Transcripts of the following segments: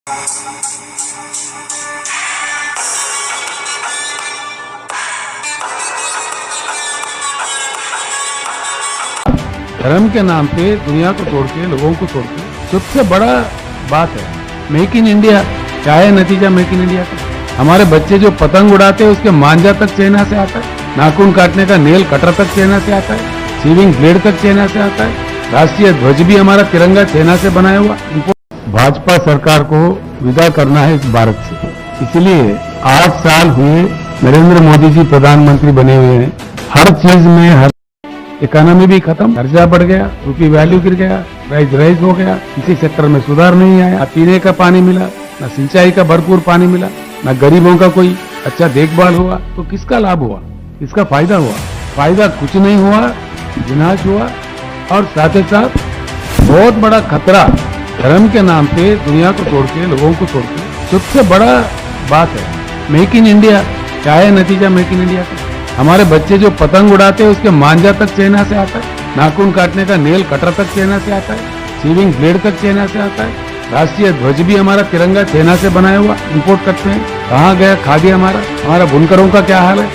धर्म के नाम पे दुनिया को तोड़ के, लोगों को तोड़ के, सबसे बड़ा बात है मेक इन इंडिया। क्या है नतीजा मेक इन इंडिया का? हमारे बच्चे जो पतंग उड़ाते हैं उसके मांझा तक चाइना से आता है, नाखून काटने का नेल कटर तक चाइना से आता है, शेविंग ब्लेड तक चाइना से आता है, राष्ट्रीय ध्वज भी हमारा तिरंगा चाइना से बनाया हुआ। भाजपा सरकार को विदा करना है इस भारत से, इसलिए 8 साल हुए नरेंद्र मोदी जी प्रधानमंत्री बने हुए हैं। हर चीज में, हर इकोनॉमी भी खत्म, कर्जा बढ़ गया, रुपये वैल्यू गिर गया, प्राइस राइज हो गया, किसी सेक्टर में सुधार नहीं आया, पीने का पानी मिला, न सिंचाई का भरपूर पानी मिला, न गरीबों का कोई अच्छा देखभाल हुआ। तो किसका लाभ हुआ, किसका फायदा हुआ? फायदा कुछ नहीं हुआ, विनाश हुआ। और साथ ही साथ बहुत बड़ा खतरा, धर्म के नाम पे दुनिया को तोड़ के, लोगों को तोड़ के, सबसे बड़ा बात है मेक इन इंडिया। क्या है नतीजा मेक इन इंडिया का? हमारे बच्चे जो पतंग उड़ाते हैं उसके मांझा तक चाइना से आता है, नाखून काटने का नेल कटर तक चाइना से आता है, शेविंग ब्लेड तक चाइना से आता है, राष्ट्रीय ध्वज भी हमारा तिरंगा चाइना से बनाया हुआ इंपोर्ट करते हैं। कहाँ गया खादी हमारा बुनकरों का क्या हाल है?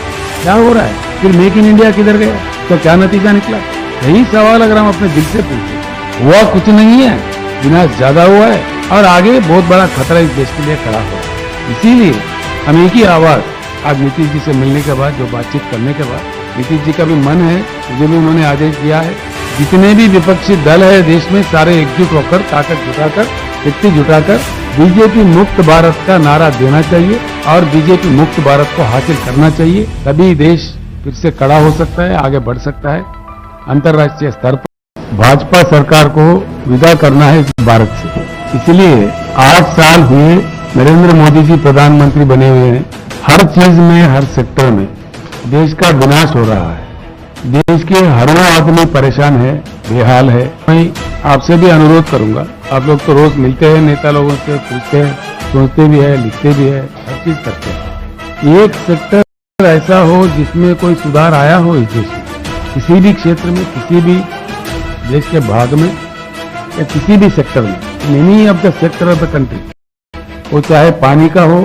क्या हो रहा है? फिर मेक इन इंडिया किधर गया? तो क्या नतीजा निकला? यही सवाल अगर हम अपने दिल से पूछे, हुआ कुछ नहीं है, विनाश ज्यादा हुआ है और आगे बहुत बड़ा खतरा इस देश के लिए खड़ा हुआ है। इसीलिए हम एक ही आवाज आज नीतीश जी से मिलने के बाद, जो बातचीत करने के बाद, नीतीश जी का भी मन है, मुझे भी उन्होंने आदेश दिया है, जितने भी विपक्षी दल है देश में सारे एकजुट होकर, ताकत जुटाकर, शक्ति जुटाकर बीजेपी मुक्त भारत का नारा देना चाहिए और बीजेपी मुक्त भारत को हासिल करना चाहिए। तभी देश फिर से खड़ा हो सकता है, आगे बढ़ सकता है। अंतर्राष्ट्रीय स्तर पर भाजपा सरकार को विदा करना है इस भारत से, इसलिए 8 साल हुए नरेंद्र मोदी जी प्रधानमंत्री बने हुए हैं। हर चीज में, हर सेक्टर में देश का विनाश हो रहा है। देश के हर आदमी परेशान है, बेहाल है। मैं आपसे भी अनुरोध करूंगा, आप लोग तो रोज मिलते हैं, नेता लोगों से पूछते हैं, सोचते भी है, लिखते भी है, हर चीज करते हैं। एक सेक्टर ऐसा हो जिसमें कोई सुधार आया हो इस देश में, किसी भी क्षेत्र में, किसी भी देश के भाग में या किसी भी सेक्टर में, any of the sector of the country, वो चाहे पानी का हो,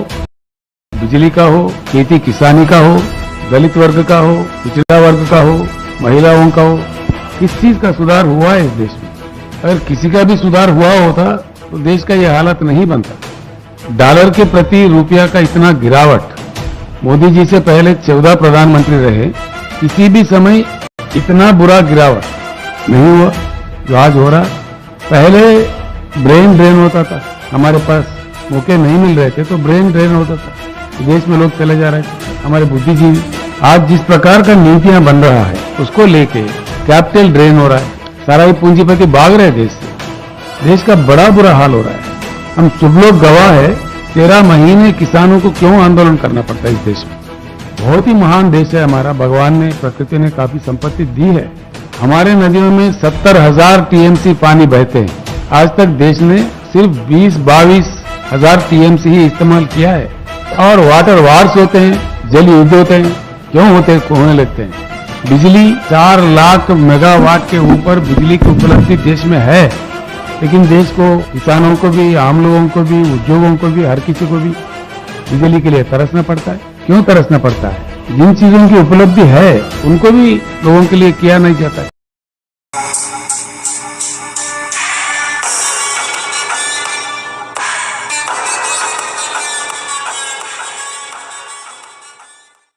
बिजली का हो, खेती किसानी का हो, दलित वर्ग का हो, पिछड़ा वर्ग का हो, महिलाओं का हो, किस चीज का सुधार हुआ है इस देश में? अगर किसी का भी सुधार हुआ होता तो देश का यह हालत नहीं बनता। डॉलर के प्रति रुपया का इतना गिरावट, मोदी जी से पहले 14 प्रधानमंत्री रहे, किसी भी समय इतना बुरा गिरावट नहीं हुआ जो आज हो रहा। पहले ब्रेन ड्रेन होता था, हमारे पास मौके नहीं मिल रहे थे तो ब्रेन ड्रेन होता था, विदेश में लोग चले जा रहे थे, हमारे बुद्धिजीवी। आज जिस प्रकार का नीतियां बन रहा है उसको लेके कैपिटल ड्रेन हो रहा है, सारा ही पूंजीपति भाग रहे देश से, देश का बड़ा बुरा हाल हो रहा है। हम सब लोग गवाह है, 13 महीने किसानों को क्यों आंदोलन करना पड़ता है इस देश में। बहुत ही महान देश है हमारा, भगवान ने, प्रकृति ने काफी संपत्ति दी है। हमारे नदियों में 70,000 टीएमसी पानी बहते हैं, आज तक देश ने सिर्फ 20-22 हजार टीएमसी ही इस्तेमाल किया है। और वाटर वार्स होते हैं, जल युद्ध होते हैं, क्यों होने लगते हैं? बिजली 4 लाख मेगावाट के ऊपर बिजली की उपलब्धि देश में है, लेकिन देश को, किसानों को भी, आम लोगों को भी, उद्योगों को भी, हर किसी को भी बिजली के लिए तरसना पड़ता है। क्यों तरसना पड़ता है? जिन चीजों की उपलब्धि है उनको भी लोगों के लिए किया नहीं जाता है।